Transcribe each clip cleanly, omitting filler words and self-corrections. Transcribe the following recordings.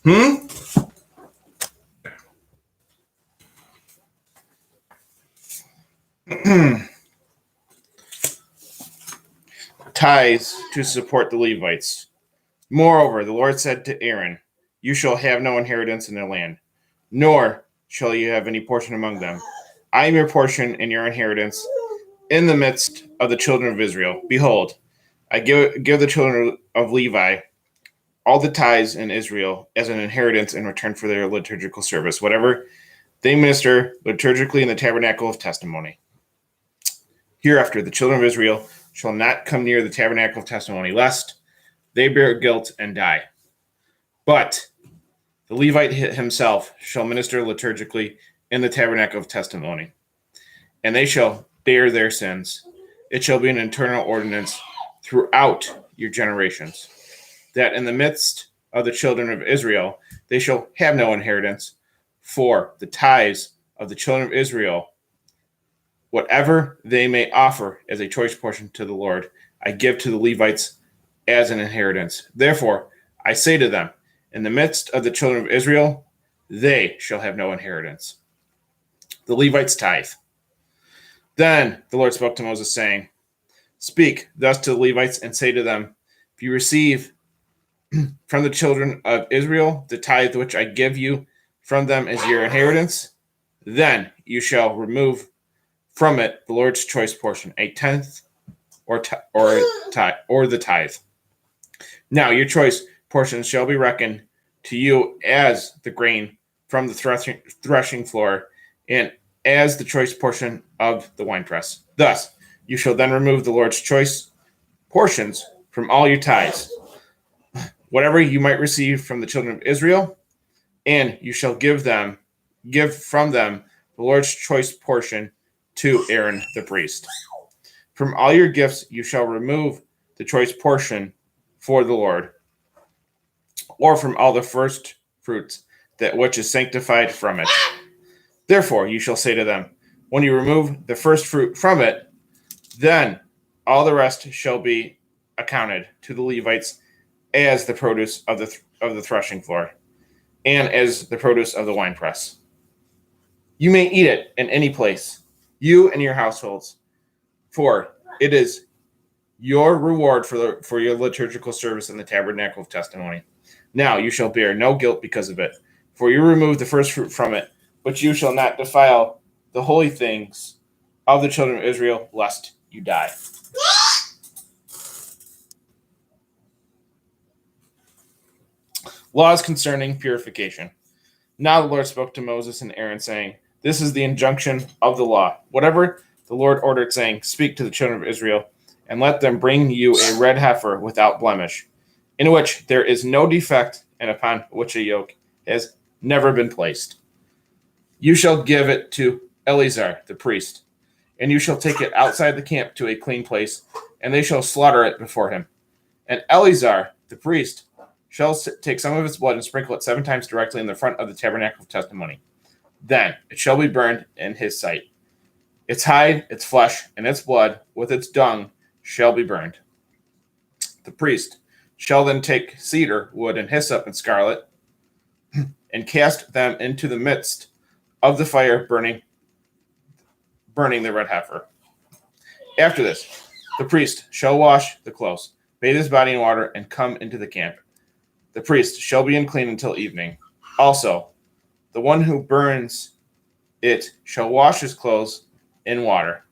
Hmm? Tithes to support the Levites. Moreover, the Lord said to Aaron, "You shall have no inheritance in their land, nor shall you have any portion among them. I am your portion and your inheritance in the midst of the children of Israel. Behold, I give the children of Levi all the tithes in Israel as an inheritance in return for their liturgical service, whatever they minister liturgically in the tabernacle of testimony. Hereafter, the children of Israel shall not come near the tabernacle of testimony, lest they bear guilt and die. But the Levite himself shall minister liturgically in the tabernacle of testimony, and they shall bear their sins. It shall be an eternal ordinance throughout your generations, that in the midst of the children of Israel they shall have no inheritance, for the tithes of the children of Israel, whatever they may offer as a choice portion to the Lord, I give to the Levites as an inheritance. Therefore, I say to them, in the midst of the children of Israel, they shall have no inheritance. The Levites tithe. Then the Lord spoke to Moses, saying, Speak thus to the Levites and say to them, if you receive from the children of Israel the tithe which I give you from them as your inheritance, then you shall remove from it the Lord's choice portion, a tenth or the tithe. Now your choice portion shall be reckoned to you as the grain from the threshing floor, and as the choice portion of the winepress. Thus you shall then remove the Lord's choice portions from all your tithes, whatever you might receive from the children of Israel, and you shall give from them the Lord's choice portion to Aaron the priest. From all your gifts you shall remove the choice portion for the Lord, or from all the first fruits, that which is sanctified from it. Therefore you shall say to them, when you remove the first fruit from it, then all the rest shall be accounted to the Levites as the produce of the threshing floor, and as the produce of the winepress. You may eat it in any place, you and your households, for it is your reward for your liturgical service in the tabernacle of testimony. Now you shall bear no guilt because of it, for you remove the first fruit from it, but you shall not defile the holy things of the children of Israel, lest you die. Laws concerning purification. Now the Lord spoke to Moses and Aaron, saying, This is the injunction of the law. Whatever the Lord ordered, saying, Speak to the children of Israel, and let them bring you a red heifer without blemish, in which there is no defect, and upon which a yoke has never been placed. You shall give it to Eleazar the priest, and you shall take it outside the camp to a clean place, and they shall slaughter it before him. And Eleazar the priest shall take some of its blood and sprinkle it 7 times directly in the front of the tabernacle of testimony. Then it shall be burned in his sight. Its hide, its flesh, and its blood, with its dung, shall be burned. The priest shall then take cedar wood and hyssop and scarlet, and cast them into the midst of the fire, burning the red heifer. After this, the priest shall wash the clothes, bathe his body in water, and come into the camp. The priest shall be unclean until evening. Also, the one who burns it shall wash his clothes in water,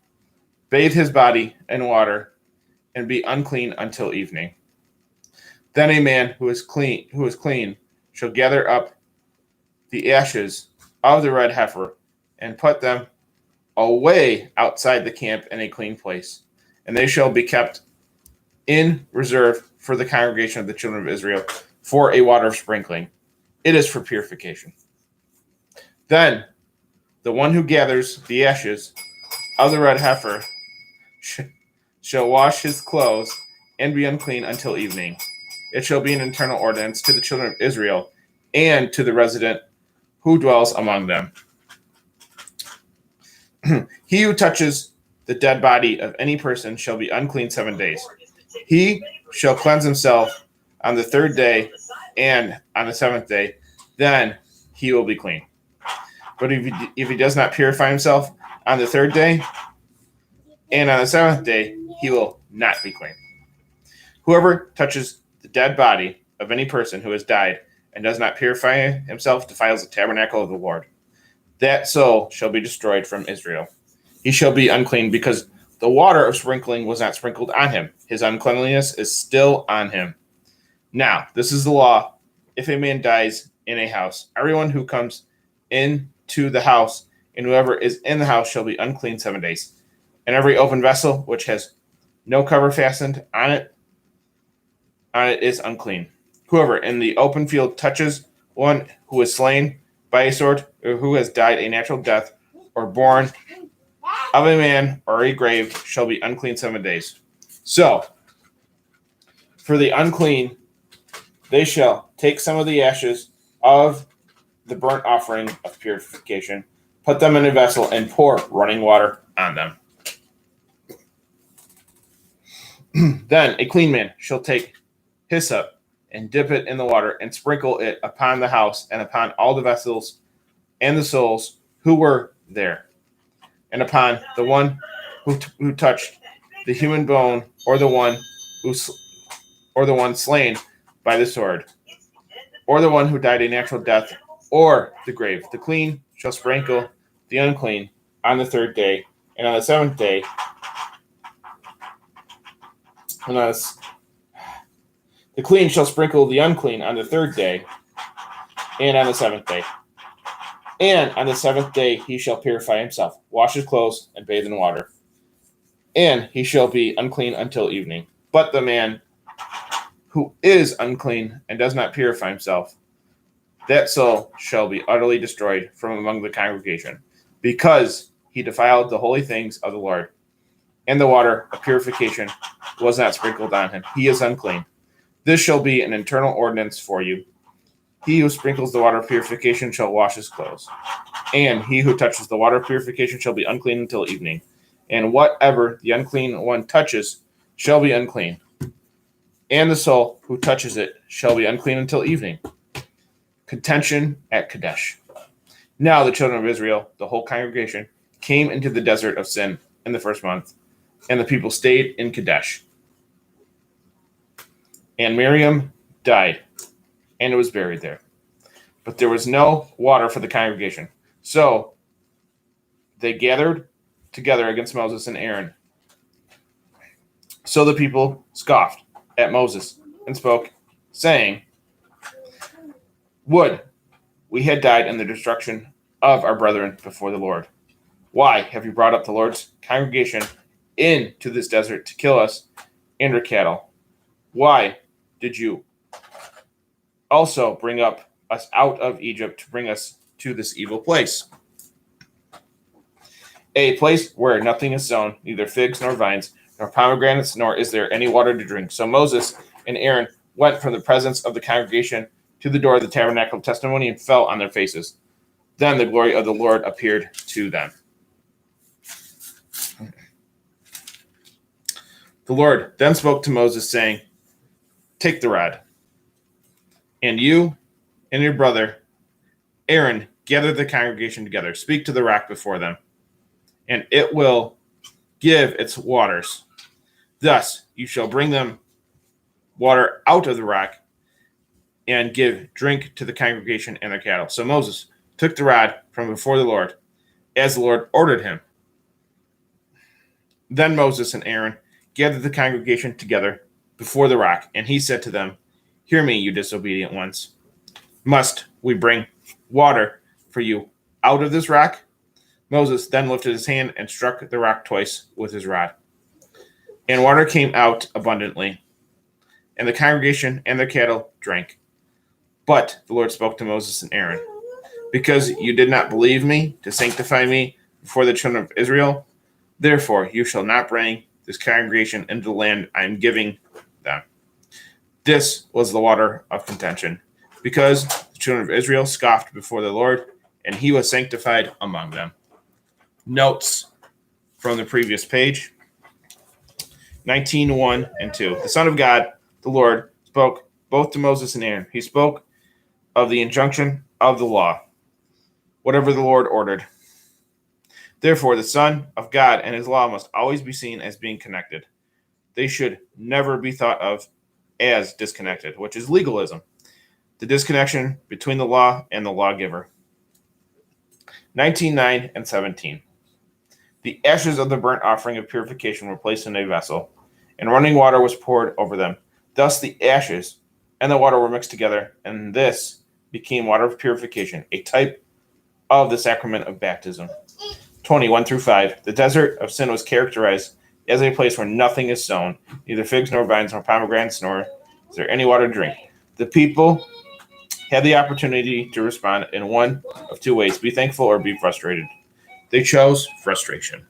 bathe his body in water, and be unclean until evening. Then a man who is clean shall gather up the ashes of the red heifer and put them away outside the camp in a clean place, and they shall be kept in reserve for the congregation of the children of Israel for a water of sprinkling. It is for purification. Then the one who gathers the ashes of the red heifer shall wash his clothes and be unclean until evening. It shall be an eternal ordinance to the children of Israel and to the resident who dwells among them. He who touches the dead body of any person shall be unclean 7 days. He shall cleanse himself on the 3rd day, and on the 7th day then he will be clean. But if he does not purify himself on the third day and on the seventh day, he will not be clean. Whoever touches the dead body of any person who has died and does not purify himself defiles the tabernacle of the Lord. That soul shall be destroyed from Israel. He shall be unclean because the water of sprinkling was not sprinkled on him. His uncleanliness is still on him. Now, this is the law. If a man dies in a house, everyone who comes into the house and whoever is in the house shall be unclean 7 days. And every open vessel which has no cover fastened on it is unclean. Whoever in the open field touches one who is slain by a sword, or who has died a natural death, or born of a man or a grave, shall be unclean 7 days. So, for the unclean, they shall take some of the ashes of the burnt offering of purification, put them in a vessel, and pour running water on them. Then a clean man shall take hyssop and dip it in the water and sprinkle it upon the house and upon all the vessels and the souls who were there, and upon the one who touched the human bone, or the one slain by the sword, or the one who died a natural death, or the grave. The clean shall sprinkle the unclean on the third day, and on the seventh day, the clean shall sprinkle the unclean on the third day, and on the seventh day. And on the seventh day he shall purify himself, wash his clothes, and bathe in water. And he shall be unclean until evening. But the man who is unclean and does not purify himself, that soul shall be utterly destroyed from among the congregation, because he defiled the holy things of the Lord, and the water of purification was not sprinkled on him. He is unclean. This shall be an eternal ordinance for you. He who sprinkles the water of purification shall wash his clothes, and he who touches the water of purification shall be unclean until evening. And whatever the unclean one touches shall be unclean, and the soul who touches it shall be unclean until evening. Contention at Kadesh. Now the children of Israel, the whole congregation, came into the desert of Sin in the first month, and the people stayed in Kadesh. And Miriam died, and was buried there. But there was no water for the congregation. So they gathered together against Moses and Aaron. So the people scoffed at Moses and spoke, saying, Would we had died in the destruction of our brethren before the Lord. Why have you brought up the Lord's congregation into this desert to kill us and our cattle? Why did you also bring up us out of Egypt to bring us to this evil place? A place where nothing is sown, neither figs nor vines, nor pomegranates, nor is there any water to drink. So Moses and Aaron went from the presence of the congregation to the door of the tabernacle of testimony and fell on their faces. Then the glory of the Lord appeared to them. The Lord then spoke to Moses, saying, Take the rod, and you and your brother Aaron gather the congregation together. Speak to the rock before them, and it will give its waters. Thus you shall bring them water out of the rock and give drink to the congregation and their cattle. So Moses took the rod from before the Lord, as the Lord ordered him. Then Moses and Aaron gathered the congregation together before the rock, and he said to them, Hear me, you disobedient ones. Must we bring water for you out of this rock? Moses then lifted his hand and struck the rock twice with his rod. And water came out abundantly, and the congregation and their cattle drank. But the Lord spoke to Moses and Aaron, Because you did not believe me to sanctify me before the children of Israel, therefore you shall not bring this congregation into the land I am giving them. This was the water of contention, because the children of Israel scoffed before the Lord, and he was sanctified among them. Notes from the previous page. 19:1 and 2. The Son of God, the Lord, spoke both to Moses and Aaron. He spoke of the injunction of the law, whatever the Lord ordered. Therefore, the Son of God and his law must always be seen as being connected. They should never be thought of as disconnected, which is legalism, the disconnection between the law and the lawgiver. 19:9 and 17. The ashes of the burnt offering of purification were placed in a vessel, and running water was poured over them. Thus the ashes and the water were mixed together, and this became water of purification, a type of the sacrament of baptism. 21 through 5. The desert of sin was characterized as a place where nothing is sown, neither figs nor vines nor pomegranates, nor is there any water to drink. The people had the opportunity to respond in one of two ways: be thankful or be frustrated. They chose frustration.